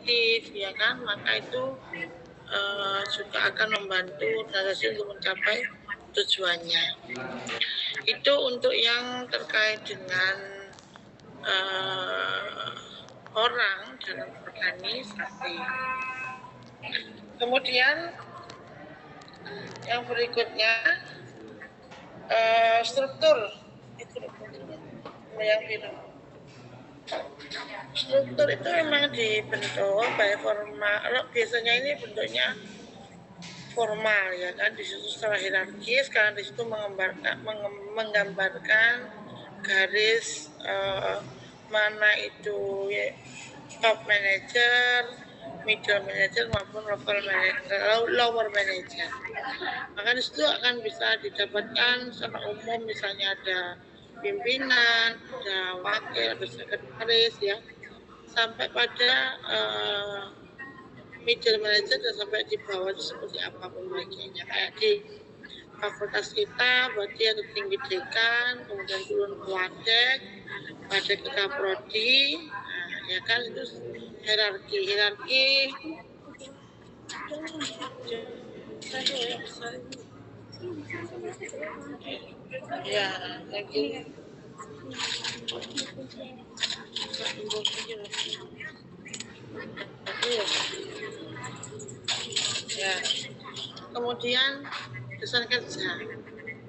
aktif, ya kan, maka itu juga akan membantu organisasi untuk mencapai tujuannya. Itu untuk yang terkait dengan orang dalam organisasi. Kemudian yang berikutnya struktur itu yang biru. Struktur itu memang dibentuk by formal. Biasanya ini bentuknya formal, ya kan, di situ secara hierarkis, karena di situ menggambarkan garis mana itu ya, top manager, middle manager maupun lower manager. Maka di situ akan bisa didapatkan secara umum, misalnya ada pimpinan, ada wakil, ada sekretaris, ya, sampai pada middle manager dan sampai di bawah itu seperti apa pembagiannya. Kayak di fakultas kita berarti ada tinggi dekan, kemudian turun ke wadek, wadek ke kaprodi, ya kan, itu hierarki ya lagi ya. Kemudian desain kerja.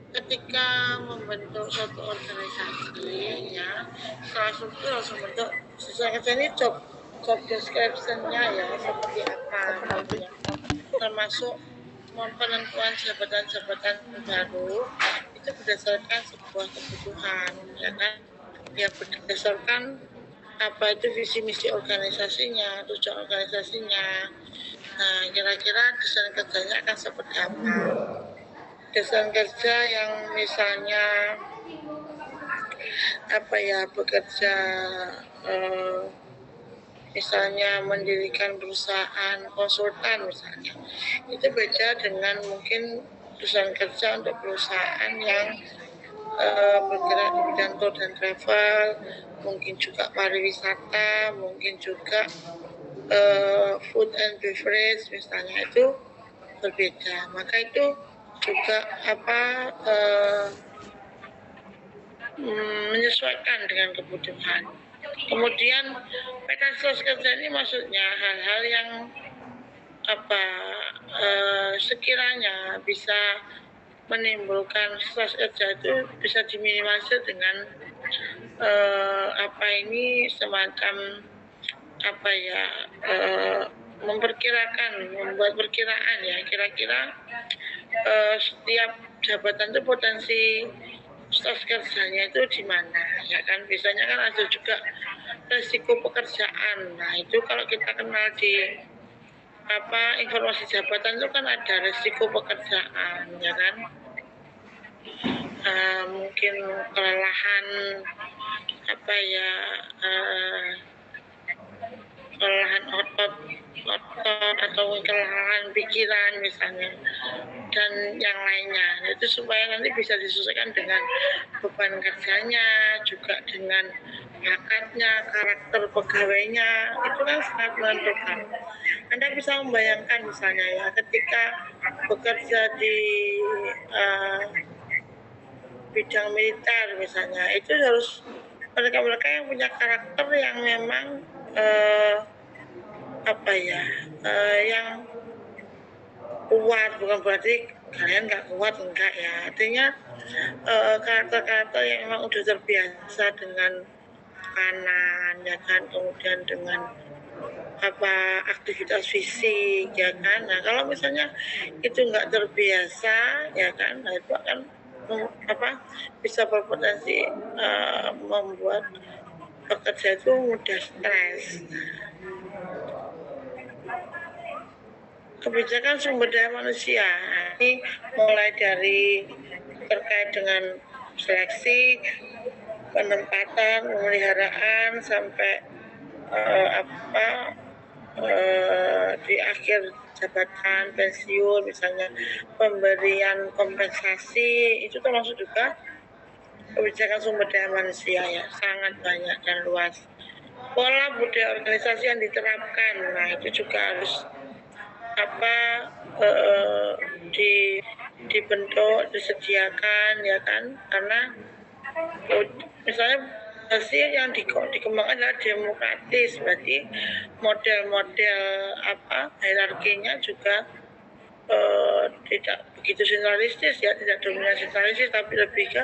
Ketika membentuk suatu organisasi, ya, salah satu harus membentuk desain kerja ini job description-nya, ya, seperti apa gitu, ya. Termasuk penentuan jabatan-jabatan baru itu berdasarkan sebuah kebutuhan, ya kan, ya, berdasarkan apa itu visi misi organisasinya, tujuan organisasinya. Nah, kira-kira desain kerjanya akan seperti apa? Desain kerja yang misalnya apa ya, bekerja misalnya mendirikan perusahaan konsultan misalnya, itu beda dengan mungkin desain kerja untuk perusahaan yang bergerak di bidang tour dan travel, mungkin juga pariwisata, mungkin juga food and beverage misalnya, itu berbeda. Maka itu juga menyesuaikan dengan kebutuhan. Kemudian peta stres kerja ini maksudnya hal-hal yang sekiranya bisa menimbulkan stres kerja itu bisa diminimalisir dengan semacam membuat perkiraan, ya, kira-kira setiap jabatan itu potensi stres kerjanya itu di mana, ya kan. Biasanya kan ada juga resiko pekerjaan. Nah, itu kalau kita kenal di informasi jabatan itu kan ada resiko pekerjaan, ya kan. Mungkin kelelahan kelelahan otot atau kelelahan pikiran misalnya, dan yang lainnya. Itu supaya nanti bisa disesuaikan dengan beban kerjanya, juga dengan bakatnya, karakter pegawainya, itu kan sangat menentukan. Anda bisa membayangkan misalnya, ya, ketika bekerja di bidang militer misalnya, itu harus mereka yang punya karakter yang memang yang kuat, bukan berarti kalian nggak kuat, enggak, ya. Artinya karakter-karakter yang memang udah terbiasa dengan kanan, ya kan, kemudian dengan aktivitas fisik, ya kan. Nah, kalau misalnya itu nggak terbiasa, ya kan, nah itu akan bisa berpotensi membuat pekerja itu mudah stres. Kebijakan sumber daya manusia ini mulai dari terkait dengan seleksi, penempatan, pemeliharaan, sampai di akhir jabatan, pensiun misalnya, pemberian kompensasi, itu termasuk juga kebijakan sumber daya manusia, ya, sangat banyak dan luas. pola budaya organisasi yang diterapkan. Nah itu juga harus apa eh, di dibentuk, disediakan ya kan, karena misalnya hasil yang dikembangkan adalah demokratis, berarti model-model apa hierarkinya juga tidak begitu sentralistis ya, tidak dominasi sentralistis, tapi lebih ke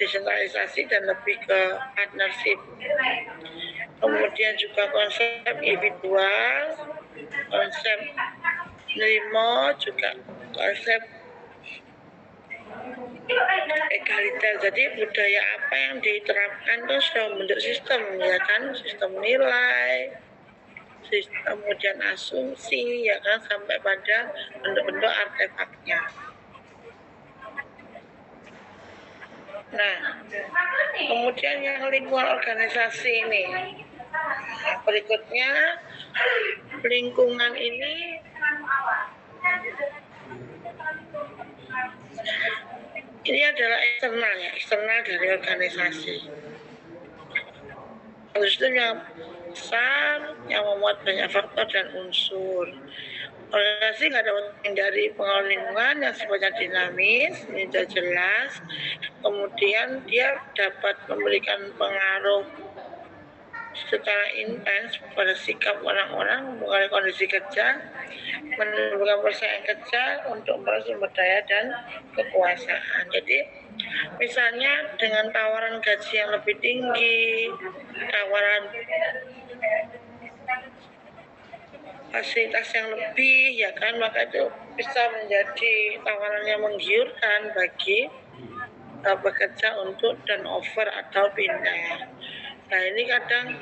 desentralisasi dan lebih ke partnership. Kemudian juga konsep individual, konsep nerimo, juga konsep egaliter. Jadi budaya apa yang diterapkan itu sudah membentuk sistem ya kan, sistem nilai, sistem kemudian asumsi ya kan, sampai pada bentuk-bentuk artefaknya. Nah, kemudian yang lingkungan organisasi ini, berikutnya lingkungan ini adalah eksternal ya, eksternal dari organisasi. Terus itu yang besar, yang memuat banyak faktor dan unsur. Organisasi nggak dapat menghindari pengaruh lingkungan yang sifatnya dinamis, ini sudah jelas. Kemudian dia dapat memberikan pengaruh secara intens pada sikap orang-orang, mengenai kondisi kerja, menimbulkan persaingan kerja untuk memperoleh sumber daya dan kekuasaan. Jadi misalnya dengan tawaran gaji yang lebih tinggi, tawaran fasilitas yang lebih ya kan, maka itu bisa menjadi tawaran yang menggiurkan bagi bekerja untuk turnover atau pindah. Nah ini kadang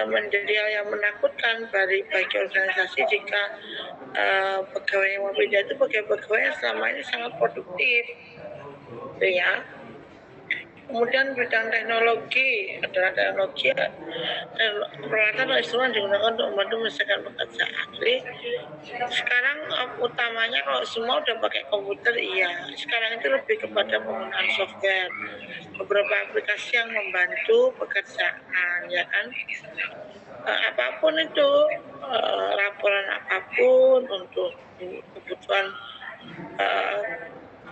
menjadi hal yang menakutkan bagi organisasi jika pegawai yang mau pindah itu pegawai yang selama ini sangat produktif, gitu ya. Kemudian bidang teknologi adalah teknologi dan peralatan dan instrumen digunakan untuk membantu menyelesaikan pekerjaan. Jadi sekarang utamanya kalau semua udah pakai komputer, iya. Sekarang itu lebih kepada penggunaan software, beberapa aplikasi yang membantu pekerjaan, ya kan. Apapun itu, laporan apapun untuk kebutuhan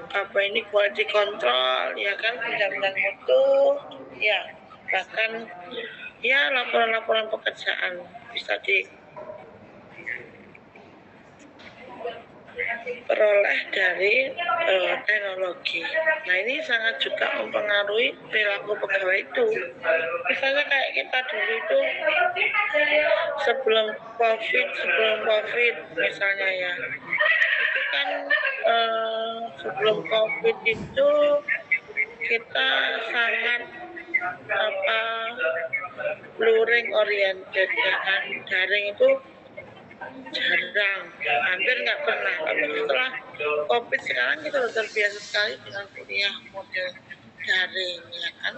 apa ini quality control ya kan, penjaminan mutu ya, bahkan ya laporan-laporan pekerjaan bisa diperoleh dari teknologi. Nah ini sangat juga mempengaruhi perilaku pegawai itu. Misalnya kayak kita dulu itu sebelum covid misalnya ya, itu kan sebelum covid itu kita sangat apa luring oriented ya kan, daring itu jarang, hampir nggak pernah. Tapi setelah covid sekarang kita sudah terbiasa sekali dengan kuliah model daring ya kan.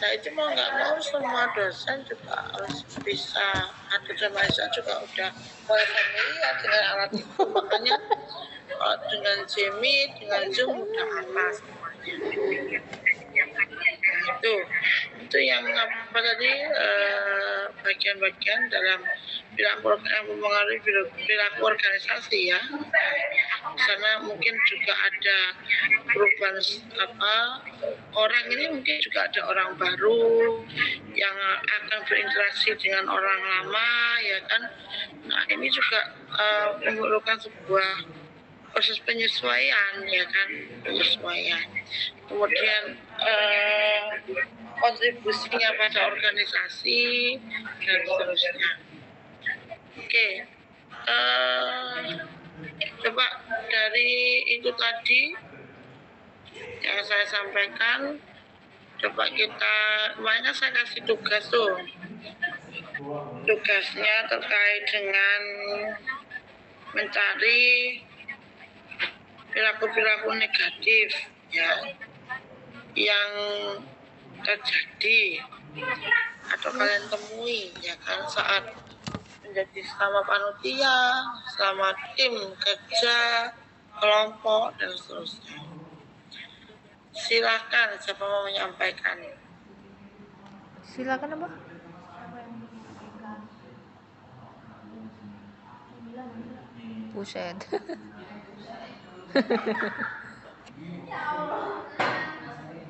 Nah itu mau nggak mau semua dosen juga harus bisa, dosen mahasiswa juga udah mulai familiar dengan alat itu, makanya dengan Jimmy, dengan Zoom udah apa semuanya. Nah, itu yang apa tadi, bagian-bagian dalam perilaku yang mempengaruhi perilaku organisasi ya. Karena mungkin juga ada perubahan apa, orang ini mungkin juga ada orang baru yang akan berinteraksi dengan orang lama ya kan. Nah ini juga memerlukan sebuah proses penyesuaian ya kan, penyesuaian. Kemudian kontribusinya pada organisasi dan seterusnya. Oke, coba dari itu tadi yang saya sampaikan, coba kita, kemarin saya kasih tugas tuh, tugasnya terkait dengan mencari perilaku-perilaku negatif ya yang terjadi atau kalian temui ya kan saat menjadi sama panitia, sama tim kerja, kelompok dan seterusnya. Silakan siapa mau menyampaikan. Silakan apa? Buset.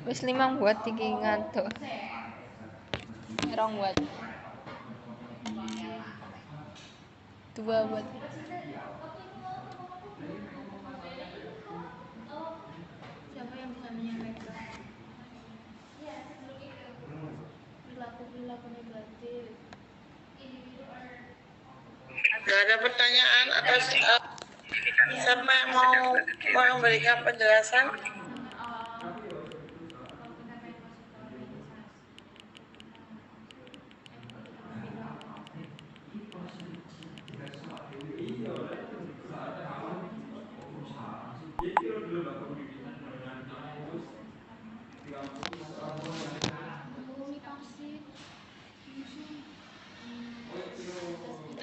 Wis 5 buat iki ngantuk. Rong buat. 2 buat. Siapa yang bisa menyampaikan perilaku negatif? Nggak ada pertanyaan atas siapa yang mau memberikan penjelasan?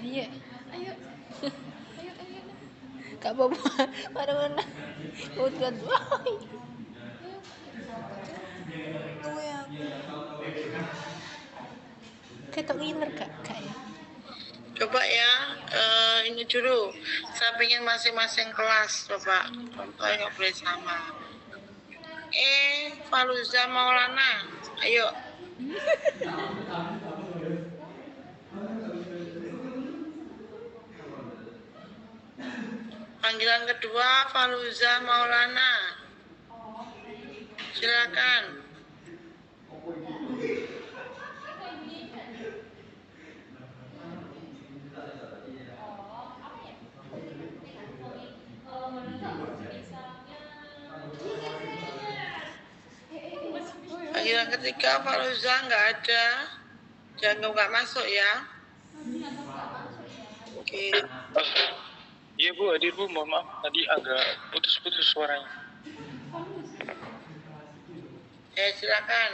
Ayo. Ayo. Ayo. Gak apa-apa. Mana-mana. Udah. Woi. Gue aku. Ketok ngiler gak? Gak ya? Coba ya, ini dulu. Saya ingin masing-masing kelas, coba contohnya nggak boleh sama. Faluza Maulana, ayo. Panggilan kedua Faluza Maulana. Silakan. Panggilan ketiga Faluza nggak ada. Jangan nggak masuk ya. Oke. Iya Bu, hadir Bu, mohon maaf tadi agak putus-putus suaranya. Silakan.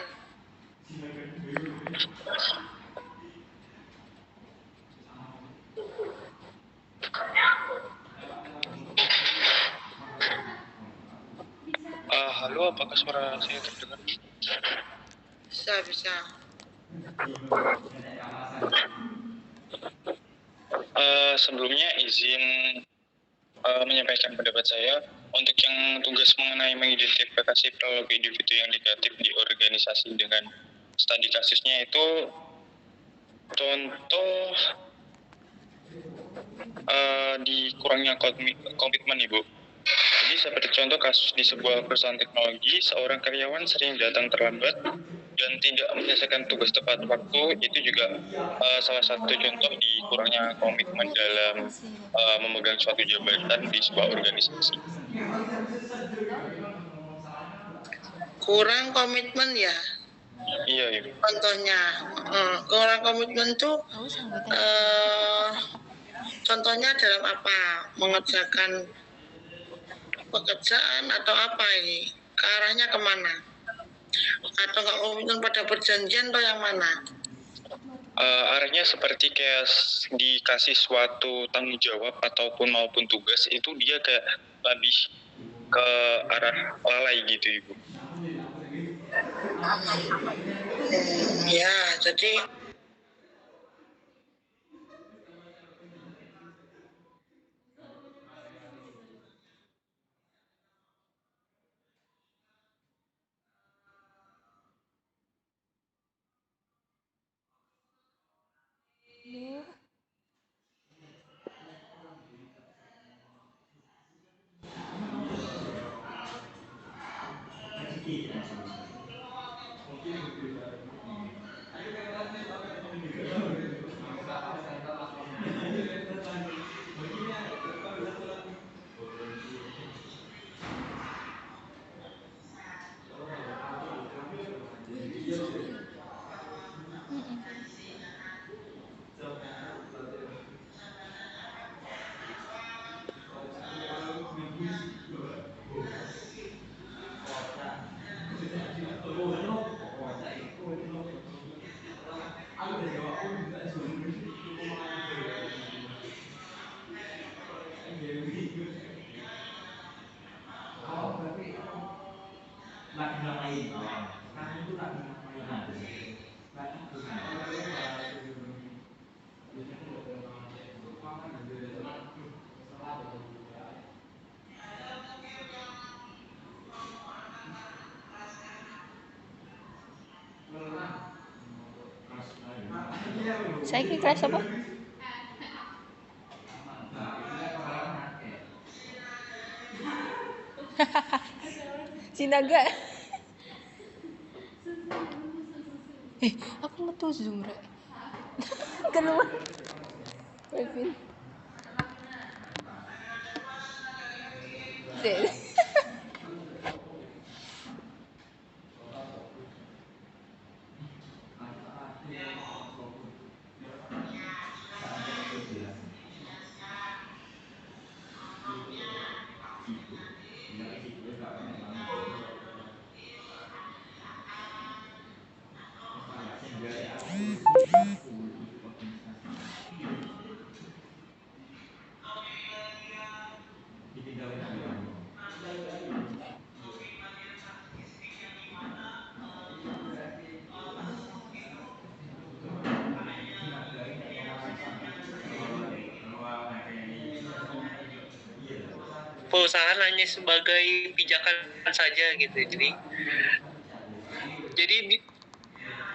Halo, apakah suara saya terdengar? Bisa. Sebelumnya izin menyampaikan pendapat saya untuk yang tugas mengenai mengidentifikasi perilaku individu yang negatif di organisasi dengan studi kasusnya itu contoh di kurangnya komitmen Ibu. Jadi seperti contoh kasus di sebuah perusahaan teknologi, seorang karyawan sering datang terlambat dan tidak menyelesaikan tugas tepat waktu, itu juga salah satu contoh di kurangnya komitmen dalam memegang suatu jabatan di sebuah organisasi. Kurang komitmen ya? Iya, Ibu. Contohnya, kurang komitmen tuh contohnya dalam apa? Mengerjakan pekerjaan atau apa ini? Ke arahnya kemana? Atau nggak komitmen pada perjanjian atau yang mana? Arahnya seperti kayak dikasih suatu tanggung jawab ataupun maupun tugas, itu dia kayak lebih ke arah lalai gitu Ibu. Ya, jadi Saya keras apa? Sinaga. Aku metu Zoom rek. Keluar. Kevin. Dek. Perusahaan hanya sebagai pijakan saja gitu. Jadi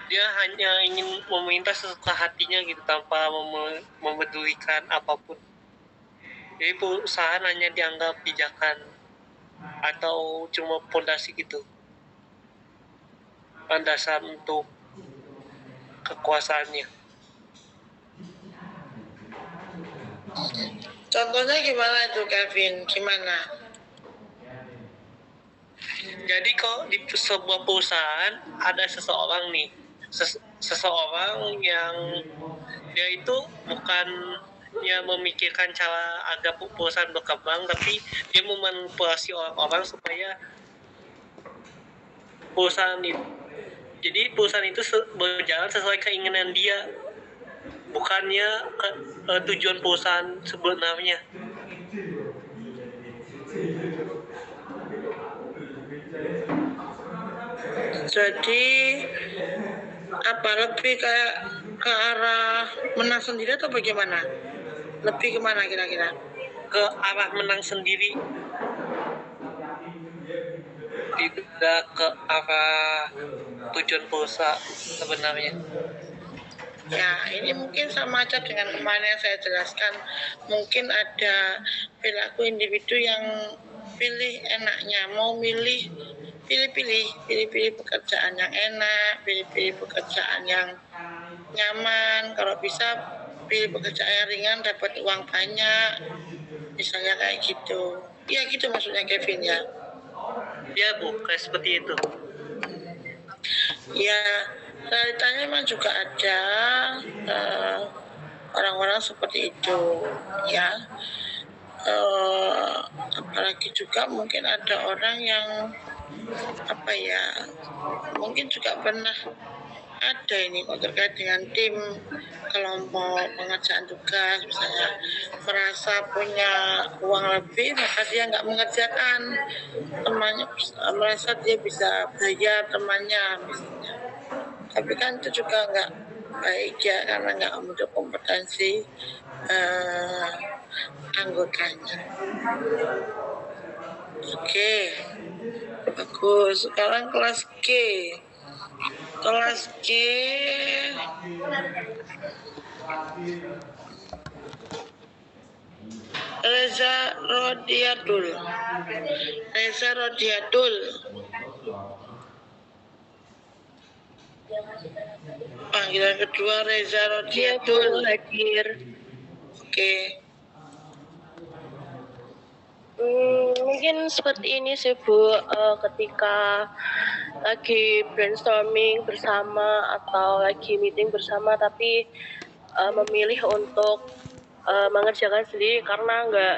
dia hanya ingin meminta sesuka hatinya gitu tanpa memedulikan apapun. Jadi perusahaan hanya dianggap pijakan atau cuma pondasi gitu, landasan untuk kekuasaannya. Contohnya gimana itu Kevin? Gimana? Jadi kalau di sebuah perusahaan ada seseorang nih, seseorang yang dia itu bukan ya memikirkan cara agar perusahaan berkembang, tapi dia memanipulasi orang-orang supaya perusahaan itu berjalan sesuai keinginan dia, bukannya tujuan perusahaan sebenarnya. Jadi apa lebih kayak ke arah menang sendiri atau bagaimana? Lebih kemana kira-kira? Ke arah menang sendiri, tidak ke arah tujuan perusahaan sebenarnya. Ya, ini mungkin sama aja dengan kemarin yang saya jelaskan. Mungkin ada perilaku individu yang pilih enaknya, mau pilih-pilih pekerjaan yang enak, pilih-pilih pekerjaan yang nyaman. Kalau bisa pilih pekerjaan yang ringan, dapat uang banyak, misalnya kayak gitu. Ya gitu maksudnya Kevin ya. Ya Bu, kayak seperti itu. Ya, realitanya memang juga ada orang-orang seperti itu, ya. Apalagi juga mungkin ada orang yang mungkin juga pernah ada ini kok terkait dengan tim kelompok pengerjaan tugas, misalnya merasa punya uang lebih maka dia nggak mengerjakan, temannya merasa dia bisa bayar temannya misalnya, tapi kan itu juga nggak baik ya, karena nggak memenuhi kompetensi anggotanya. Oke, bagus. Sekarang kelas G. Kelas G Reza Rodiatul. Panggilan kedua Reza Rodiatul. Hadir. Oke. Mungkin seperti ini sih Bu, ketika lagi brainstorming bersama atau lagi meeting bersama tapi memilih untuk mengerjakan sendiri karena nggak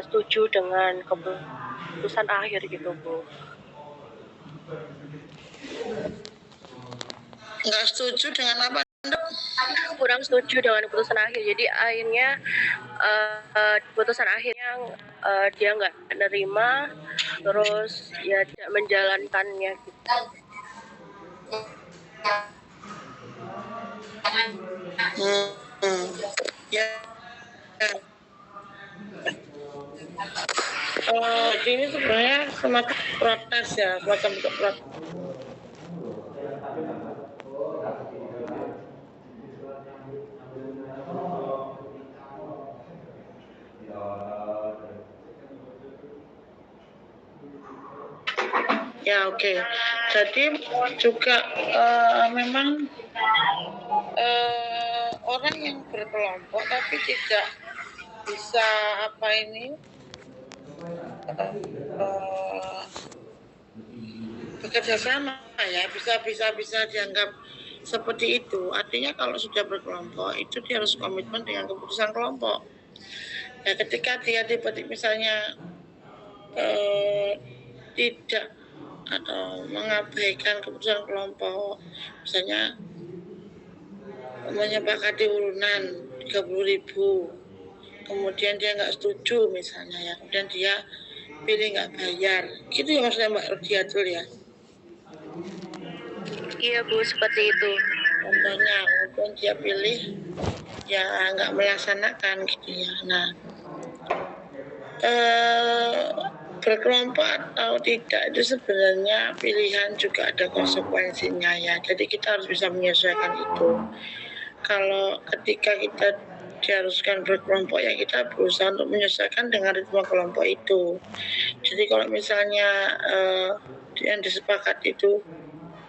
setuju dengan keputusan akhir gitu Bu. Nggak setuju dengan apa? Kurang setuju dengan keputusan akhir, jadi akhirnya keputusan akhirnya dia nggak menerima, terus ya tidak menjalankannya gitu. Ya. Jadi ini sebenarnya semacam protes ya, semacam bentuk protes. Ya oke. Jadi juga memang orang yang berkelompok tapi tidak bisa apa ini bekerja sama ya, bisa dianggap seperti itu. Artinya kalau sudah berkelompok itu dia harus komitmen dengan keputusan kelompok. Ya ketika dia tiba-tiba misalnya tidak atau mengabaikan keputusan kelompok, misalnya menyepakati urunan 30.000, kemudian dia nggak setuju misalnya ya, kemudian dia pilih nggak bayar, gitu ya maksudnya Mbak Rodiatul ya. Iya Bu, seperti itu. Contohnya, kemudian dia pilih ya nggak melaksanakan gitu ya. Nah, berkelompok atau tidak itu sebenarnya pilihan juga ada konsekuensinya ya. Jadi kita harus bisa menyesuaikan itu. Kalau ketika kita diharuskan berkelompok ya kita berusaha untuk menyesuaikan dengan ritme kelompok itu. Jadi kalau misalnya yang disepakati itu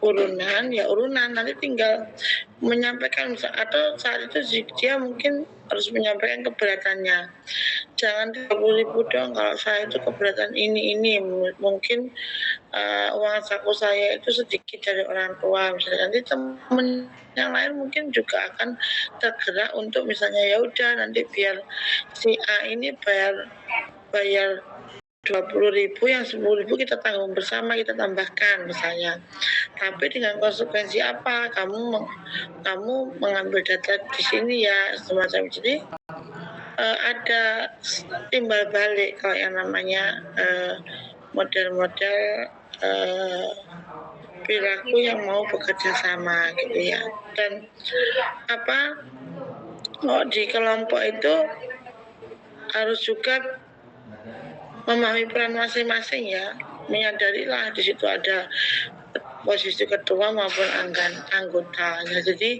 urunan ya urunan, nanti tinggal menyampaikan atau saat itu dia mungkin harus menyampaikan keberatannya. Jangan 30.000 dong, kalau saya itu keberatan ini mungkin uang saku saya itu sedikit dari orang tua misalnya, nanti temen yang lain mungkin juga akan tergerak untuk misalnya ya udah nanti biar si A ini bayar 20.000, yang 10.000 kita tanggung bersama, kita tambahkan misalnya. Tapi dengan konsekuensi apa? Kamu mengambil data di sini ya, semacam. Jadi ada timbal balik kalau yang namanya model-model perilaku yang mau bekerja sama gitu ya. Dan di kelompok itu harus juga memahami peran masing-masing ya, menyadarilah di situ ada posisi ketua maupun anggota. Ya, jadi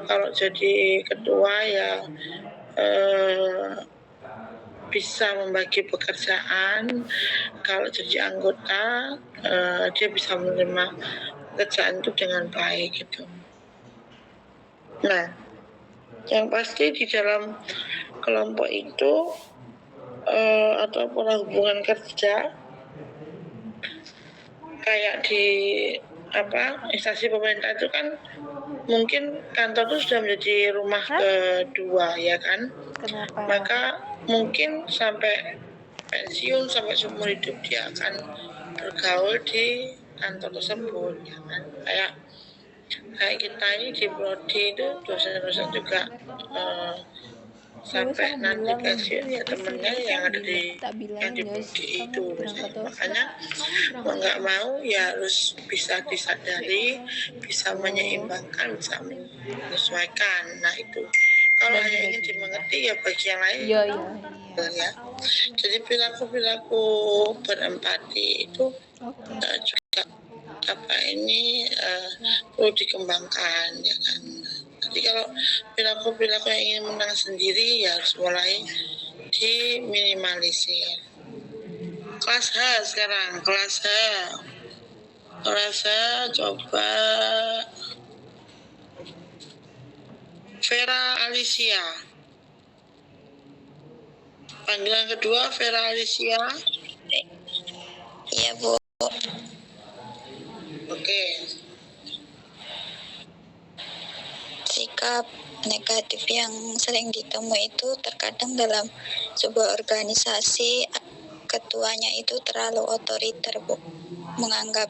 kalau jadi ketua ya bisa membagi pekerjaan. Kalau jadi anggota dia bisa menerima pekerjaan itu dengan baik gitu. Nah, yang pasti di dalam kelompok itu atau pola hubungan kerja kayak di instansi pemerintah itu kan mungkin kantor itu sudah menjadi rumah kedua ya kan. Kenapa? Maka mungkin sampai pensiun, sampai seumur hidup dia akan bergaul di kantor tersebut ya kan. Kayak kita ini di prodi itu dosen-dosen juga sampai nanti pensiun ya temennya yang ada di prodi itu misalnya. Makanya mau nggak mau ya harus bisa disadari, bisa menyeimbangkan, bisa menyesuaikan. Nah itu kalau hanya ingin dimengerti ya bagi yang lain Iya. ya. Jadi perilaku berempati itu juga perlu dikembangkan ya kan. Jadi kalau perilaku yang ingin menang sendiri ya harus mulai diminimalisir. Kelas H sekarang, kelas H coba Vera Alicia. Panggilan kedua Vera Alicia. Iya Bu. Oke. Sikap negatif yang sering ditemui itu terkadang dalam sebuah organisasi ketuanya itu terlalu otoriter Bu, menganggap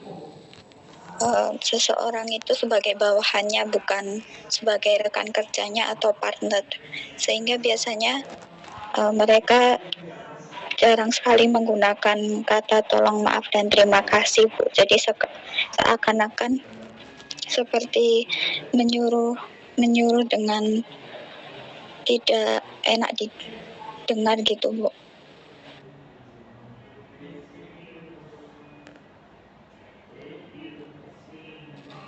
seseorang itu sebagai bawahannya bukan sebagai rekan kerjanya atau partner, sehingga biasanya mereka jarang sekali menggunakan kata tolong, maaf, dan terima kasih Bu. Jadi seakan-akan seperti menyuruh dengan tidak enak didengar gitu Bu.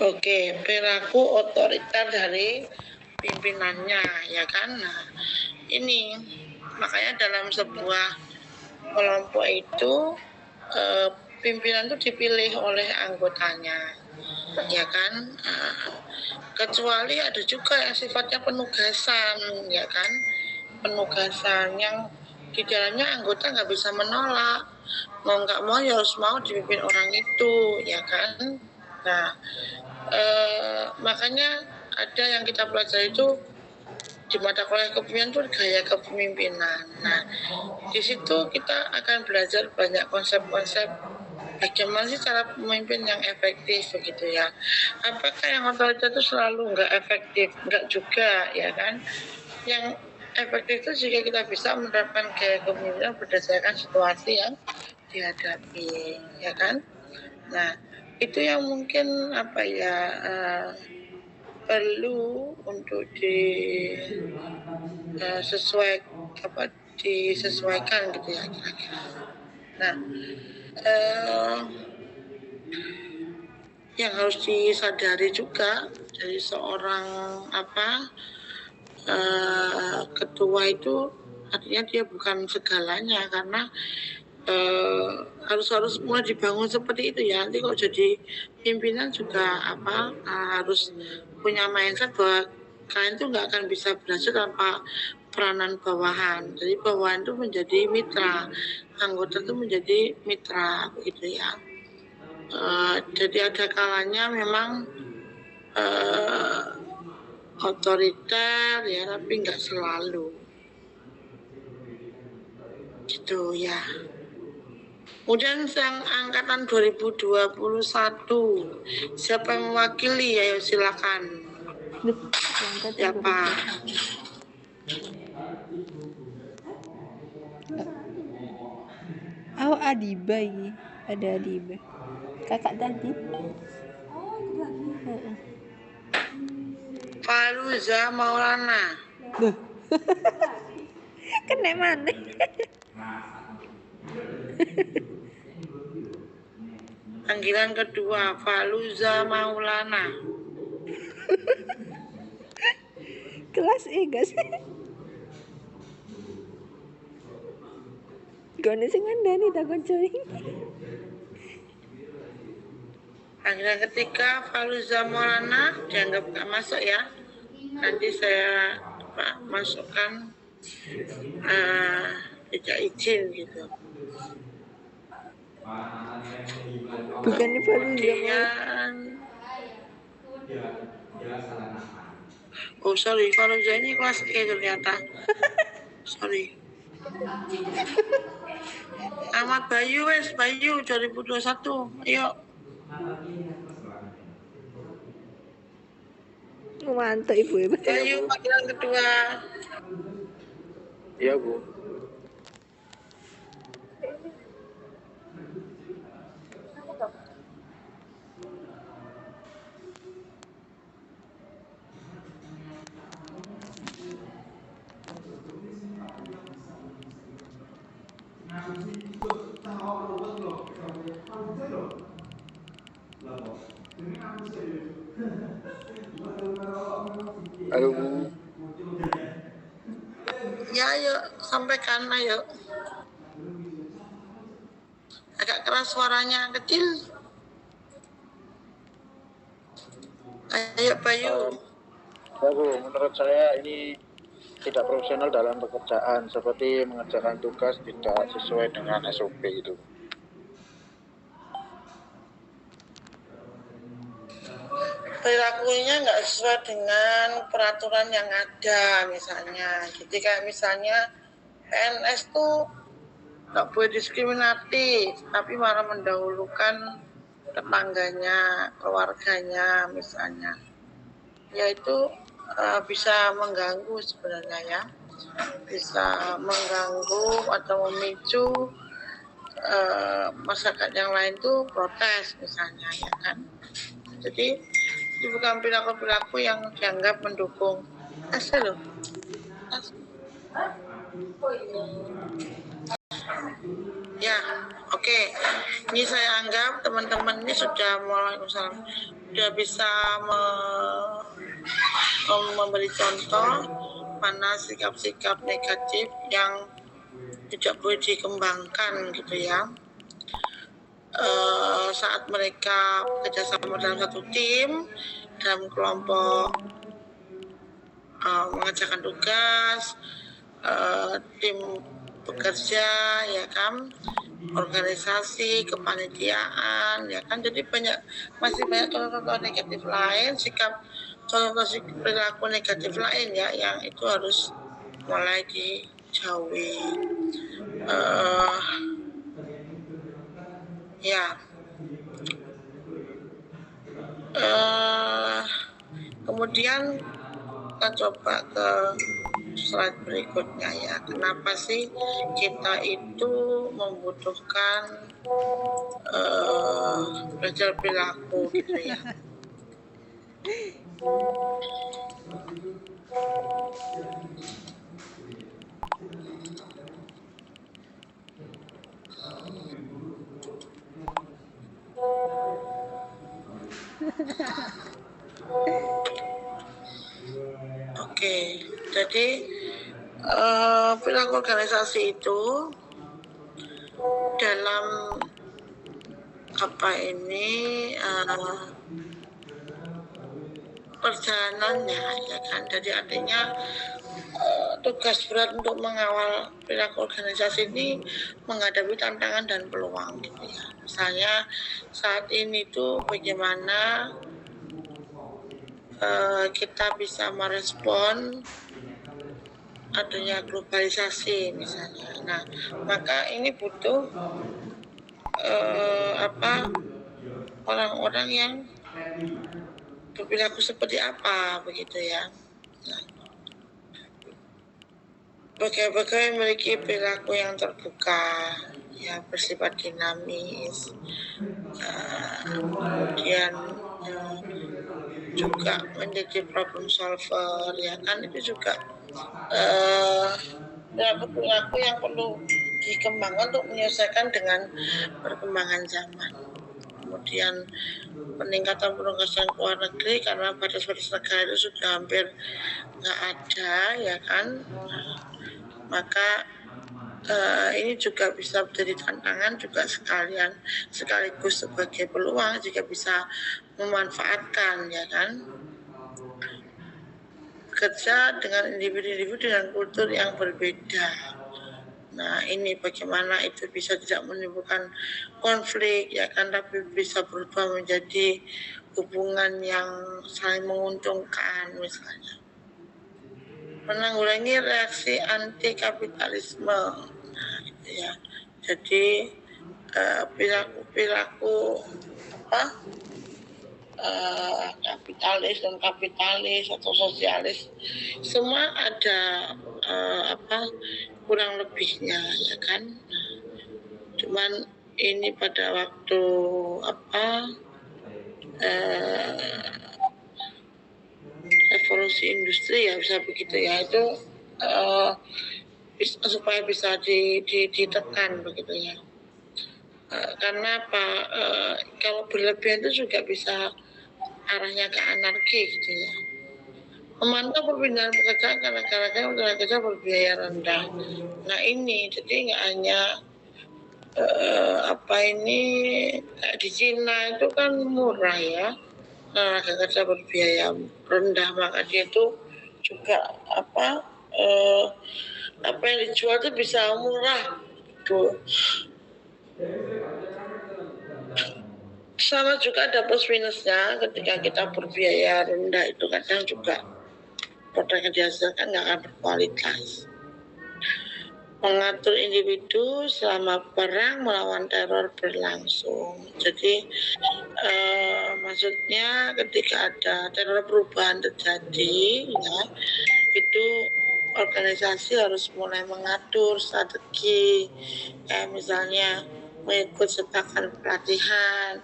Oke, perilaku otoriter dari pimpinannya, ya kan? Nah, ini makanya dalam sebuah kelompok itu pimpinan itu dipilih oleh anggotanya, ya kan? Kecuali ada juga yang sifatnya penugasan, ya kan? Penugasan yang di dalamnya anggota nggak bisa menolak, mau nggak mau ya harus mau dipimpin orang itu, ya kan? Nah, makanya ada yang kita pelajari itu di mata kuliah kepemimpinan itu gaya kepemimpinan. Nah, di situ kita akan belajar banyak konsep-konsep bagaimana sih cara pemimpin yang efektif begitu ya. Apakah yang otoriter itu selalu nggak efektif? Nggak juga, ya kan? Yang efektif itu jika kita bisa menerapkan gaya kepemimpinan berdasarkan situasi yang dihadapi, ya kan? Nah, itu yang mungkin perlu untuk disesuaikan gitu ya kira-kira. Nah, yang harus disadari juga dari seorang ketua itu artinya dia bukan segalanya, karena harus mulai dibangun seperti itu ya. Nanti kalau jadi pimpinan juga harus punya mindset bahwa kalian tuh nggak akan bisa berhasil tanpa peranan bawahan. Jadi bawahan itu menjadi mitra, anggota itu menjadi mitra gitu ya. Jadi ada kalanya memang otoriter ya, tapi nggak selalu gitu ya. Kemudian yang angkatan 2021, siapa yang mewakili? Ayo silakan. Siapa? Oh, Adiba ini. Ada Adiba. Kakak tadi. Faluza Maulana. Kena mana? Panggilan kedua, Faluza Maulana. Kelas E gak sih? Gone sing ngandani takon coy. Panggilan ketiga, Faluza Maulana dianggap gak masuk ya. Nanti saya masukkan tidak izin gitu. Bukannya Kemudian sorry, Faluza ini kelas E ternyata. Sorry. Ahmad Bayu 2021. Ayo. mantap ibu ya. Bayu panggilan kedua. Iya, Bu. Halo, Bu. Ya, ayo sampaikan, ayo. Agak keras suaranya, kecil. Ayo Bayu. Ya Bu, menurut saya ini tidak profesional dalam pekerjaan, seperti mengerjakan tugas tidak sesuai dengan SOP itu. Perilakunya nggak sesuai dengan peraturan yang ada misalnya. Jadi kayak misalnya PNS tuh nggak boleh diskriminatif, tapi malah mendahulukan tetangganya, keluarganya misalnya. Ya itu bisa mengganggu sebenarnya ya. Bisa mengganggu atau memicu masyarakat yang lain tuh protes misalnya ya kan. Jadi itu bukan perilaku-perilaku yang dianggap mendukung. Loh. Ya, oke. Ini saya anggap teman-teman ini sudah mulai dia bisa memberi contoh mana sikap-sikap negatif yang tidak boleh dikembangkan gitu ya. Saat mereka bekerja sama dalam satu tim, dalam kelompok mengerjakan tugas, tim bekerja ya kan, organisasi, kepanitiaan ya kan, jadi masih banyak contoh-contoh negatif lain, contoh perilaku negatif lain ya, yang itu harus mulai dijauhi. Kemudian kita coba ke slide berikutnya ya. Kenapa sih kita itu membutuhkan belajar perilaku gitu ya? Oke, jadi perilaku organisasi itu dalam perjalanannya ya kan, jadi artinya tugas berat untuk mengawal perilaku organisasi ini menghadapi tantangan dan peluang gitu ya. Misalnya saat ini tuh bagaimana kita bisa merespon adanya globalisasi misalnya. Nah, maka ini butuh orang-orang yang berperilaku seperti apa begitu ya. Nah, pegawai memiliki perilaku yang terbuka, ya bersifat dinamis, kemudian juga menjadi problem solver ya kan, itu juga perilaku yang perlu dikembangkan untuk menyelesaikan dengan perkembangan zaman. Kemudian peningkatan penugasan ke luar negeri karena batas-batas negara itu sudah hampir nggak ada ya kan. Maka ini juga bisa menjadi tantangan juga sekaligus sebagai peluang jika bisa memanfaatkan ya kan, bekerja dengan individu-individu dengan kultur yang berbeda. Nah, ini bagaimana itu bisa tidak menimbulkan konflik ya kan, tapi bisa berubah menjadi hubungan yang saling menguntungkan misalnya. Menanggulangi reaksi anti kapitalisme. Nah, gitu ya. Jadi perilaku kapitalis dan kapitalis atau sosialis semua ada kurang lebihnya ya kan. Cuman ini pada waktu revolusi industri ya bisa begitu ya, itu supaya bisa ditekan begitu ya. Karena kalau berlebihan itu juga bisa arahnya ke anarki gitu ya. Memantau perpindahan pekerjaan karena tenaga kerja berbiaya rendah. Nah ini jadi nggak hanya di Cina itu kan murah ya, tenaga kerja berbiaya rendah, maka dia itu juga yang dijual itu bisa murah tuh. Sama juga ada plus minusnya ketika kita berbiaya rendah, itu kadang juga produk yang dihasilkan nggak akan berkualitas. Mengatur individu selama perang melawan teror berlangsung. Jadi maksudnya ketika ada teror perubahan terjadi ya, itu organisasi harus mulai mengatur strategi, misalnya mengikut sertakan pelatihan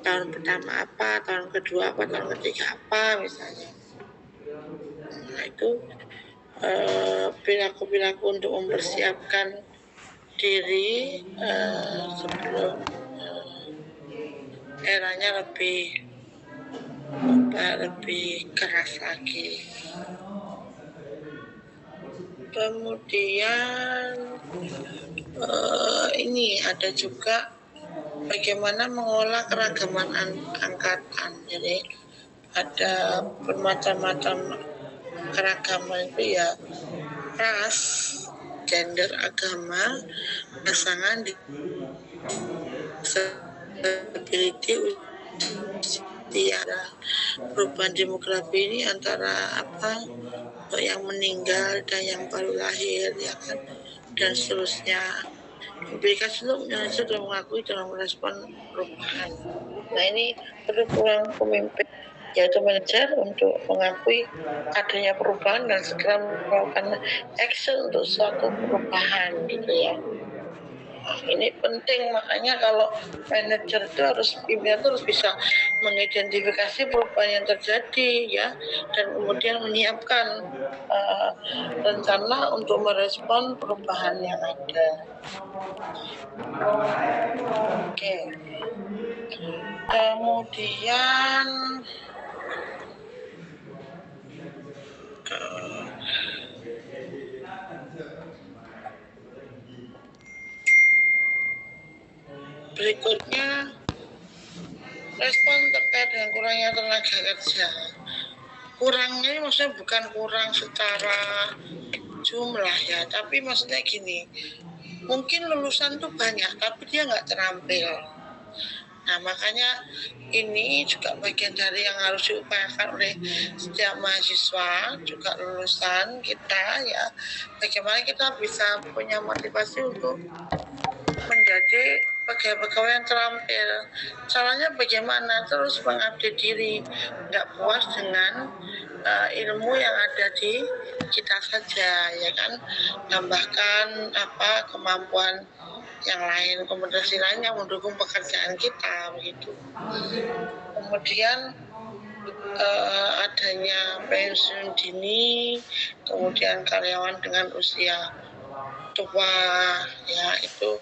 tahun pertama apa, tahun kedua apa, tahun ketiga apa misalnya. Nah itu perilaku-perilaku untuk mempersiapkan diri sebelum eranya lebih lebih keras lagi. Kemudian ini ada juga bagaimana mengolah keragaman angkatan. Jadi ada bermacam-macam keragaman itu ya, ras, gender, agama, pasangan, disability, usia, perubahan demografi ini antara yang meninggal dan yang baru lahir, ya kan, dan seterusnya. Implikasi untuk menyelesaikan dalam mengakui dalam merespon perubahan. Nah, ini perlu kurang pemimpin, yaitu manajer, untuk mengakui adanya perubahan dan segera melakukan action untuk suatu perubahan gitu ya. Nah, ini penting, makanya kalau manajer itu pimpinan itu harus bisa mengidentifikasi perubahan yang terjadi ya, dan kemudian menyiapkan rencana untuk merespon perubahan yang ada. Oke. Kemudian berikutnya, respon terkait dengan kurangnya tenaga kerja. Kurangnya ini maksudnya bukan kurang secara jumlah ya, tapi maksudnya gini, mungkin lulusan tuh banyak tapi dia nggak terampil. Nah, makanya ini juga bagian dari yang harus diupayakan oleh setiap mahasiswa, juga lulusan kita ya, bagaimana kita bisa punya motivasi untuk menjadi pegawai-pegawai yang terampil. Caranya bagaimana? Terus mengupdate diri, nggak puas dengan ilmu yang ada di kita saja, ya kan, tambahkan kemampuan yang lain, kompetensi lain yang mendukung pekerjaan kita, begitu. Kemudian adanya pensiun dini, kemudian karyawan dengan usia tua, ya itu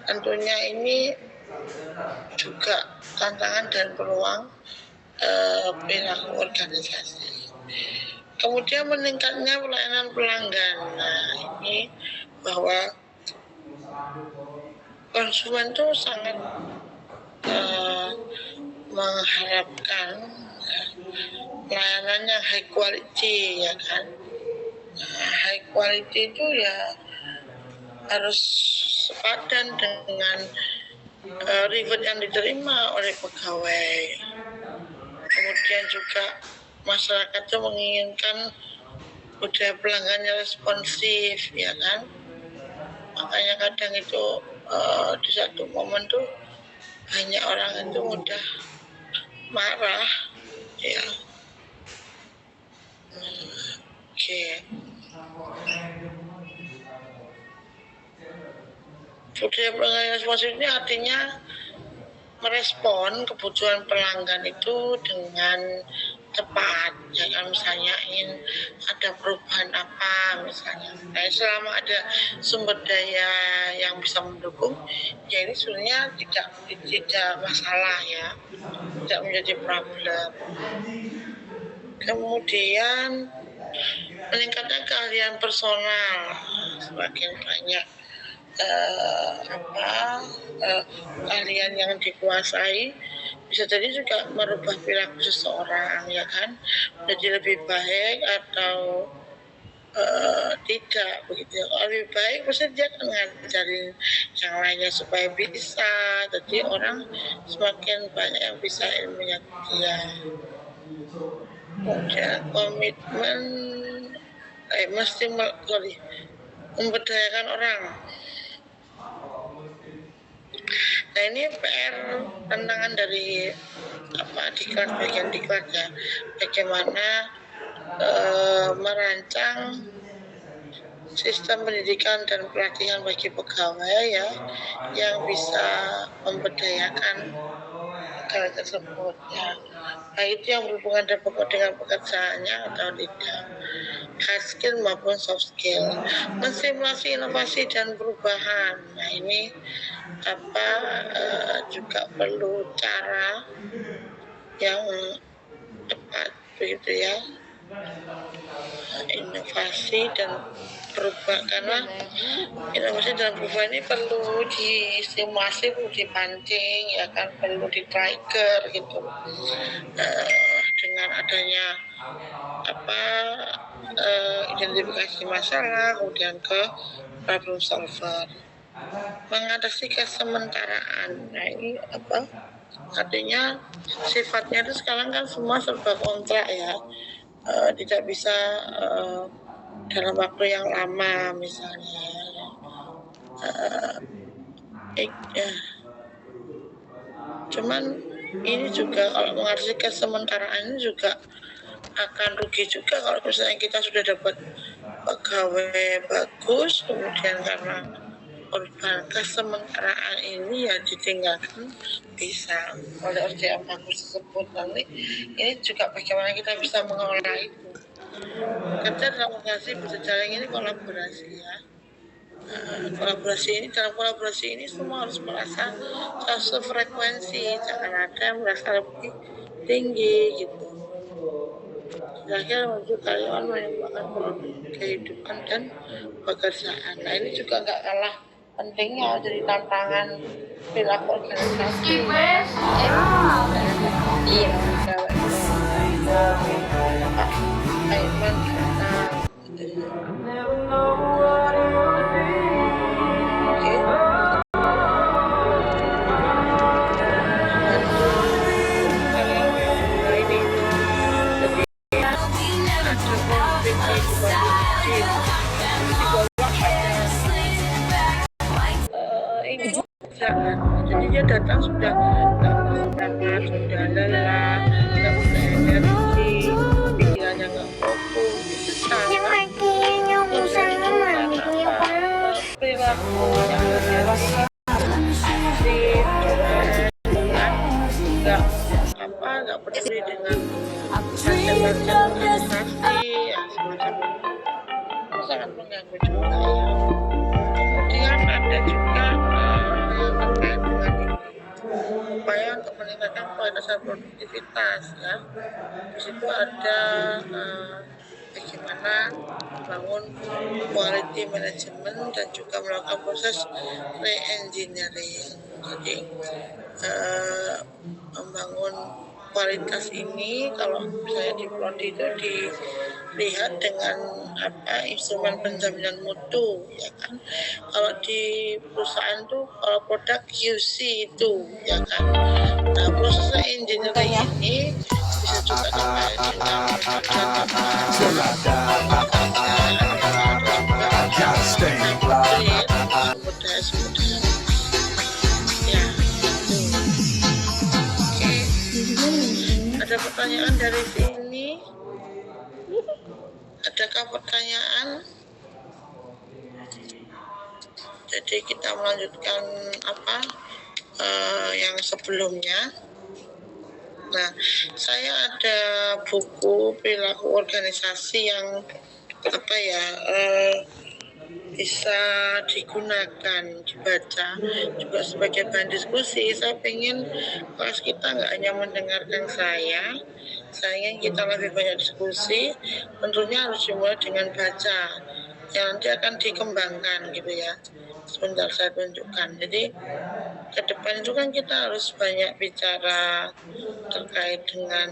tentunya ini juga tantangan dan peluang perilaku organisasi. Kemudian meningkatnya pelayanan pelanggan. Nah, ini bahwa konsumen itu sangat mengharapkan pelayanan yang high quality, ya kan. Nah, high quality itu ya harus sepadan dengan reward yang diterima oleh pegawai. Kemudian juga masyarakat itu menginginkan budaya pelanggannya responsif, ya kan. Makanya kadang itu di satu momen tuh banyak orang itu mudah marah, ya. Oke. Budaya pelanggan responsif ini artinya merespon kebutuhan pelanggan itu dengan tepat, ya kan, misalnya ingin ada perubahan apa misalnya. Nah, selama ada sumber daya yang bisa mendukung, ya ini sebenarnya tidak masalah ya, tidak menjadi problem. Kemudian meningkatnya keahlian personal, semakin banyak keahlian yang dikuasai bisa jadi juga merubah perilaku seseorang, ya kan, menjadi lebih baik atau tidak begitu. Lebih baik pasti dia akan ngajarin yang lainnya supaya bisa, jadi orang semakin banyak yang bisa ilmunya dia. Kemudian komitmen mesti memberdayakan orang. Nah, ini PR tantangan dari diklat, bagian diklat ya, bagaimana merancang sistem pendidikan dan pelatihan bagi pegawai ya, yang bisa memberdayakan pegawai tersebut ya, baik itu yang berhubungan dengan pekerjaannya atau tidak, hard skill maupun soft skill, menstimulasi inovasi dan perubahan. Nah ini juga perlu cara yang tepat begitu ya, inovasi dan perubahan, karena inovasi dan perubahan ini perlu distimulasi, perlu dipancing ya kan, perlu di trigger gitu, dengan adanya identifikasi masalah, kemudian ke problem solver, mengatasi kesementaraan. Nah ini artinya sifatnya itu sekarang kan semua serba kontrak ya, tidak bisa dalam waktu yang lama misalnya. Cuman ini juga kalau mengatasi kesementaraan ini juga akan rugi juga kalau misalnya kita sudah dapat pegawai bagus, kemudian karena korban kesementaraan ini ya ditinggalkan bisa oleh OJM bagus tersebut. Nanti ini juga bagaimana kita bisa mengelola itu. Kerja dalam organisasi berjejaring ini kolaborasi ya. Dalam kolaborasi ini semua harus merasa satu frekuensi, jangan ada yang merasa lebih tinggi gitu. Terakhir untuk karyawan menyumbangkan kehidupan dan pekerjaan. Nah ini juga nggak kalah pentingnya jadi tantangan perilaku organisasi. Jadi dia datang sudah semangat, sudah lelah, nggak punya energi, pikirannya nggak fokus, perilaku yang nggak peduli dengan macam-macam organisasi ya, semacam itu sangat mengganggu juga ya. Kemudian ada juga terkait dengan upaya untuk meningkatkan kualitas dan produktivitas ya. Di situ ada bagaimana membangun quality management dan juga melakukan proses re-engineering. Jadi membangun kualitas ini kalau misalnya di prodi itu dilihat dengan instrumen penjaminan mutu ya kan. Kalau di perusahaan tuh kalau produk QC itu ya kan. Nah proses engineering ini bisa juga terkait dengan ada pertanyaan dari sini? Adakah pertanyaan? Jadi kita melanjutkan yang sebelumnya. Nah, saya ada buku perilaku organisasi yang bisa digunakan, dibaca juga sebagai bahan diskusi. Saya pengen kelas kita nggak hanya mendengarkan saya ingin kita lebih banyak diskusi. Tentunya harus dimulai dengan baca yang nanti akan dikembangkan gitu ya. Sebentar saya tunjukkan. Jadi ke depan itu kan kita harus banyak bicara terkait dengan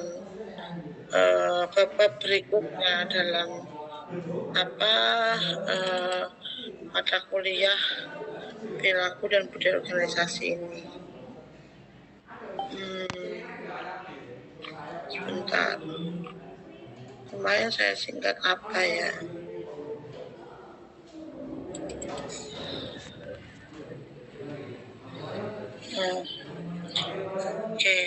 bab berikutnya dalam mata kuliah perilaku dan budaya organisasi ini. Sebentar, lumayan saya singkat ya. Oke.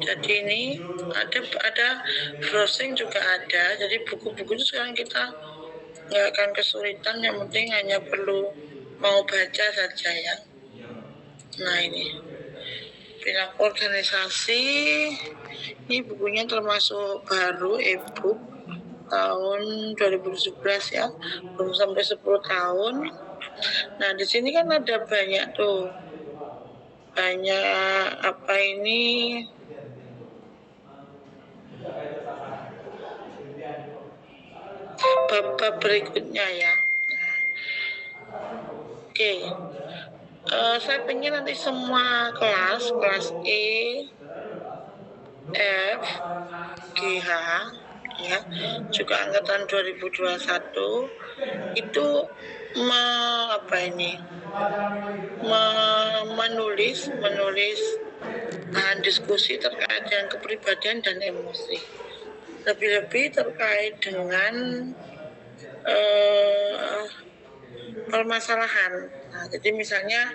Jadi ini ada browsing juga ada. Jadi buku-buku itu sekarang kita nggak akan kesulitan. Yang penting hanya perlu mau baca saja ya. Nah ini perilaku organisasi, ini bukunya termasuk baru e-book tahun 2017 ya, belum sampai 10 tahun. Nah di sini kan ada banyak tuh, banyak apa ini, bab-bab berikutnya ya. Oke. Saya pengen nanti semua kelas E, F, GH ya, juga angkatan 2021 itu menulis bahan diskusi terkait dengan kepribadian dan emosi, lebih-lebih terkait dengan permasalahan. Nah, jadi misalnya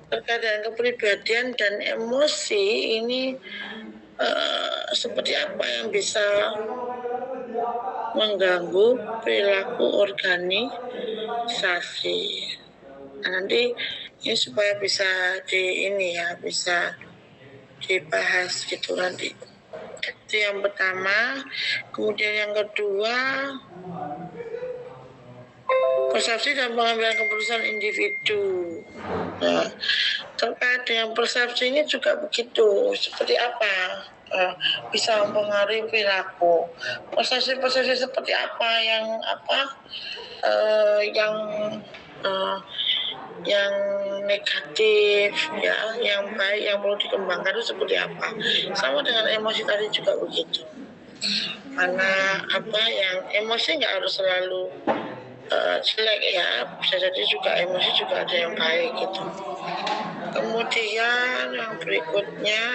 terkait dengan kepribadian dan emosi ini seperti apa yang bisa mengganggu perilaku organisasi. Nah, nanti ini supaya bisa bisa dibahas gitu nanti. Itu yang pertama. Kemudian yang kedua, persepsi dan pengambilan keputusan individu. Nah, terkait dengan persepsi ini juga begitu. Seperti apa bisa mempengaruhi perilaku? Persepsi seperti apa yang negatif ya, yang baik yang perlu dikembangkan itu seperti apa? Sama dengan emosi tadi juga begitu. Karena yang emosi nggak harus selalu jelek ya, bisa jadi juga emosi juga ada yang baik gitu. Kemudian yang berikutnya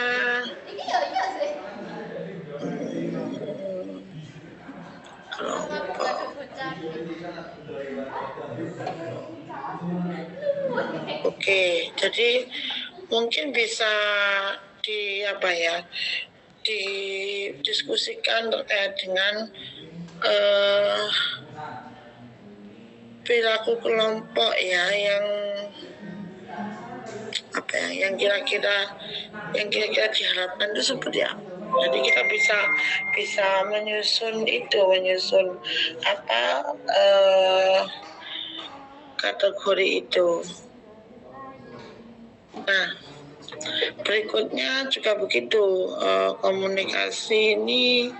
kelompok. Oke, jadi mungkin bisa didiskusikan terkait dengan perilaku kelompok ya, yang kira-kira diharapkan itu seperti apa. Jadi kita bisa menyusun kategori itu. Nah, berikutnya juga begitu, komunikasi ini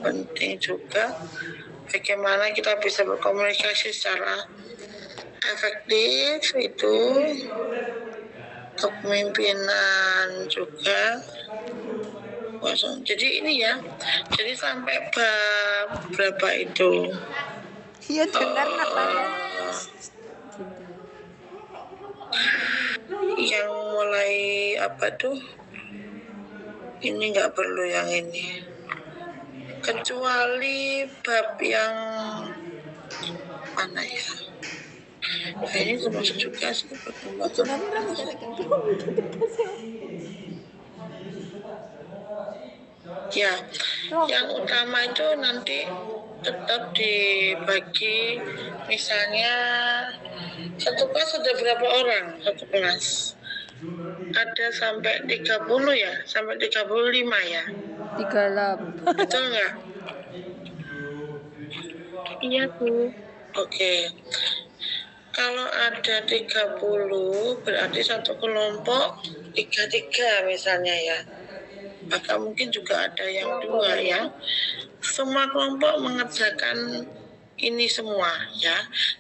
penting juga. Bagaimana kita bisa berkomunikasi secara efektif itu, kepemimpinan juga. Jadi ini ya, jadi sampai bab berapa itu? Iya dengar yang mulai ini nggak perlu yang ini, kecuali bab yang mana ya, ini termasuk juga sih perkembangan. Ya, yang utama itu nanti tetap dibagi, misalnya satu kelas ada berapa orang satu kelas? Ada sampai 30 ya, sampai 35 ya? 38. Betul nggak? Iya, Bu. Oke. Kalau ada 30 berarti satu kelompok 3 misalnya ya. Maka mungkin juga ada yang 2 ya. Semua kelompok mengerjakan ini semua ya,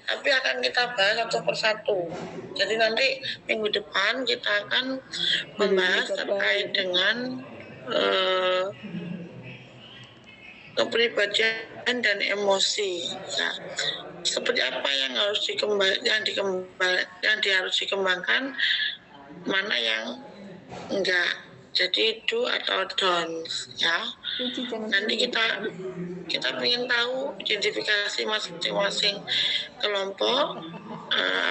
tapi akan kita bahas satu persatu. Jadi nanti minggu depan kita akan membahas terkait dengan kepribadian dan emosi ya. Seperti apa yang harus harus dikembangkan, mana yang enggak. Jadi do atau don't ya. Nanti kita ingin tahu identifikasi masing-masing kelompok,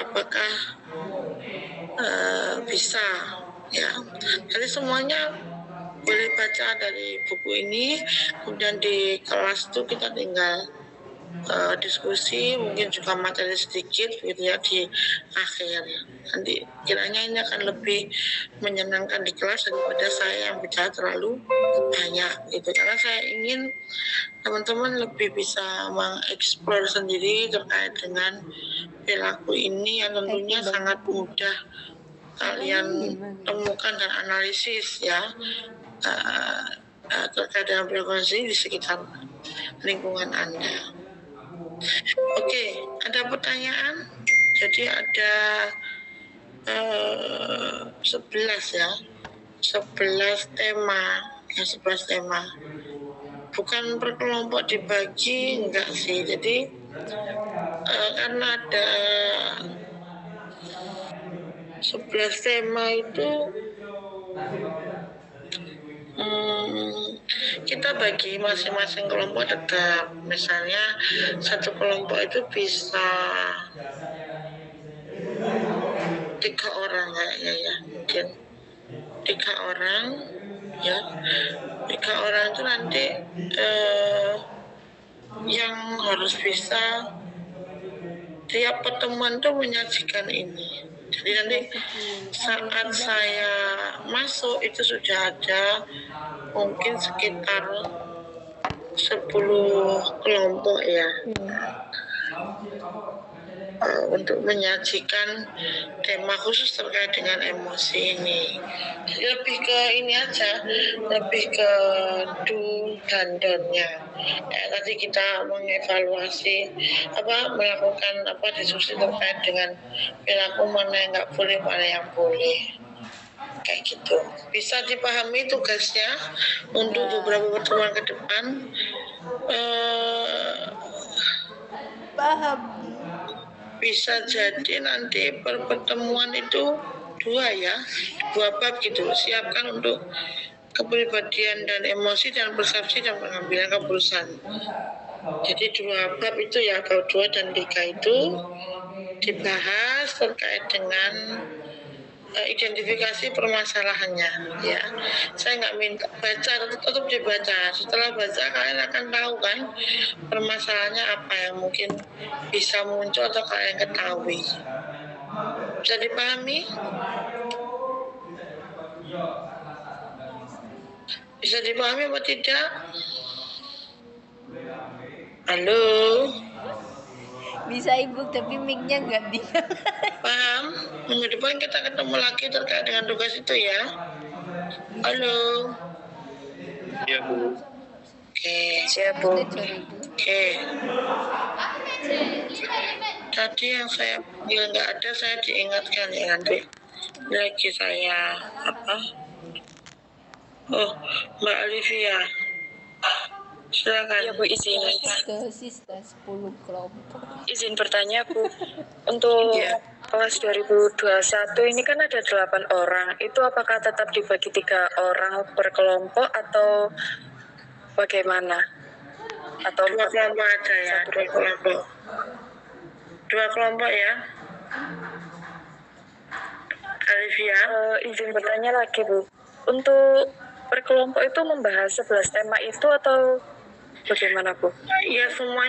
apakah bisa ya. Jadi semuanya boleh baca dari buku ini, kemudian di kelas itu kita tinggal diskusi, mungkin juga materi sedikit gitu ya di akhir. Nanti kiranya ini akan lebih menyenangkan di kelas daripada saya yang bicara terlalu banyak gitu, karena saya ingin teman-teman lebih bisa mengeksplor sendiri terkait dengan perilaku ini yang tentunya sangat mudah kalian temukan dan analisis ya terkait dengan perilaku di sekitar lingkungan Anda. Oke, ada pertanyaan? Jadi ada 11 ya, 11 tema, ya 11 tema. Bukan per kelompok dibagi, enggak sih. Jadi karena ada 11 tema itu kita bagi masing-masing kelompok tetap. Misalnya satu kelompok itu bisa 3 orang kayaknya ya, mungkin 3 orang ya. 3 orang itu nanti yang harus bisa tiap pertemuan tuh menyajikan ini. Jadi nanti saat saya masuk itu sudah ada mungkin sekitar 10 kelompok ya, untuk menyajikan tema khusus terkait dengan emosi ini. Jadi lebih ke ini aja, lebih ke do dan don't-nya. Tadi kita mengevaluasi melakukan diskusi terkait dengan perilaku mana yang nggak boleh, mana yang boleh, kayak gitu. Bisa dipahami tugasnya untuk beberapa pertemuan ke depan. Paham. Bisa jadi nanti per pertemuan itu 2 ya, 2 bab gitu. Siapkan untuk kepribadian dan emosi dan persepsi dan pengambilan keputusan. Jadi 2 bab itu ya, bab 2 dan 3 itu dibahas terkait dengan identifikasi permasalahannya ya. Saya nggak minta baca, tetap dibaca. Setelah baca kalian akan tahu kan permasalahannya apa yang mungkin bisa muncul atau kalian ketahui. Bisa dipahami? Bisa dipahami atau tidak? Halo? Bisa Ibu, tapi mic-nya nggak dinyalain. Paham? Minggu depan kita ketemu lagi terkait dengan tugas itu ya. Halo? Iya, Bu. Oke, siap Bu. Udah, sorry, Bu. Oke. Tadi yang saya panggil nggak ada, saya diingatkan ya nanti. Lagi saya Oh, Mbak Olivia. Silakan. Ya Bu, izin Ke sista 10 kelompok. izin bertanya Bu, untuk kelas 2021 ini kan ada 8 orang, itu apakah tetap dibagi 3 orang per kelompok atau bagaimana? Atau 2 kelompok aja ya, 2 kelompok. 2 kelompok ya. Olivia. Izin bertanya lagi Bu, untuk per kelompok itu membahas 11 tema itu atau bagaimana Bu? Ya semua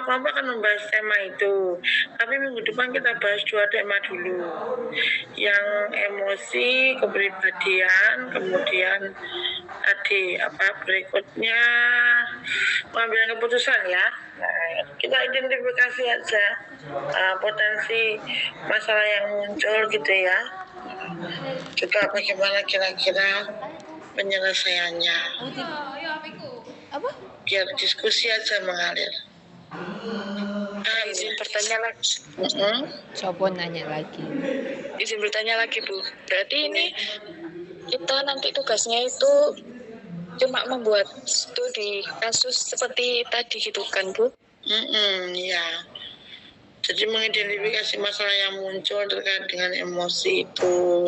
kelompok akan membahas tema itu. Tapi minggu depan kita bahas 2 tema dulu. Yang emosi, kepribadian, kemudian tadi berikutnya pengambilan keputusan ya. Nah, kita identifikasi aja potensi masalah yang muncul gitu ya. Juga bagaimana kira-kira penyelesaiannya. Apa? Biar diskusi aja mengalir. Izin bertanya lagi. Coba nanya lagi. Izin bertanya lagi Bu. Berarti ini kita nanti tugasnya itu cuma membuat studi kasus seperti tadi gitu kan Bu? Ya. Jadi mengidentifikasi masalah yang muncul terkait dengan emosi itu,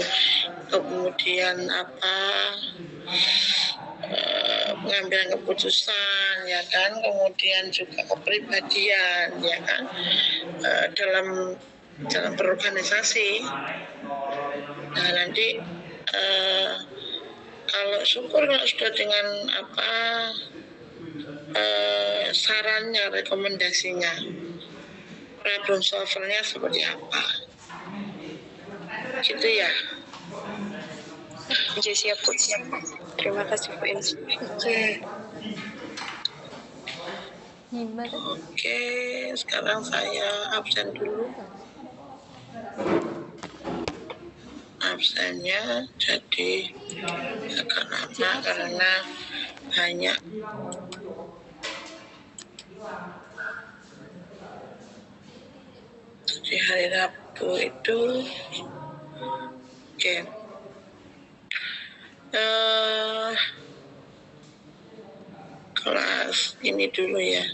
kemudian pengambilan keputusan ya kan, kemudian juga kepribadian ya kan, dalam berorganisasi. Nah nanti kalau syukur kalau sudah dengan sarannya, rekomendasinya, problem solvernya seperti apa, gitu ya. Oke, siap Bu. Terima kasih Bu Ins. Oke. Oke, sekarang saya absen dulu. Absennya jadi agak lama karena banyak. Di hari Rabu itu, oke. Kelas ini dulu ya.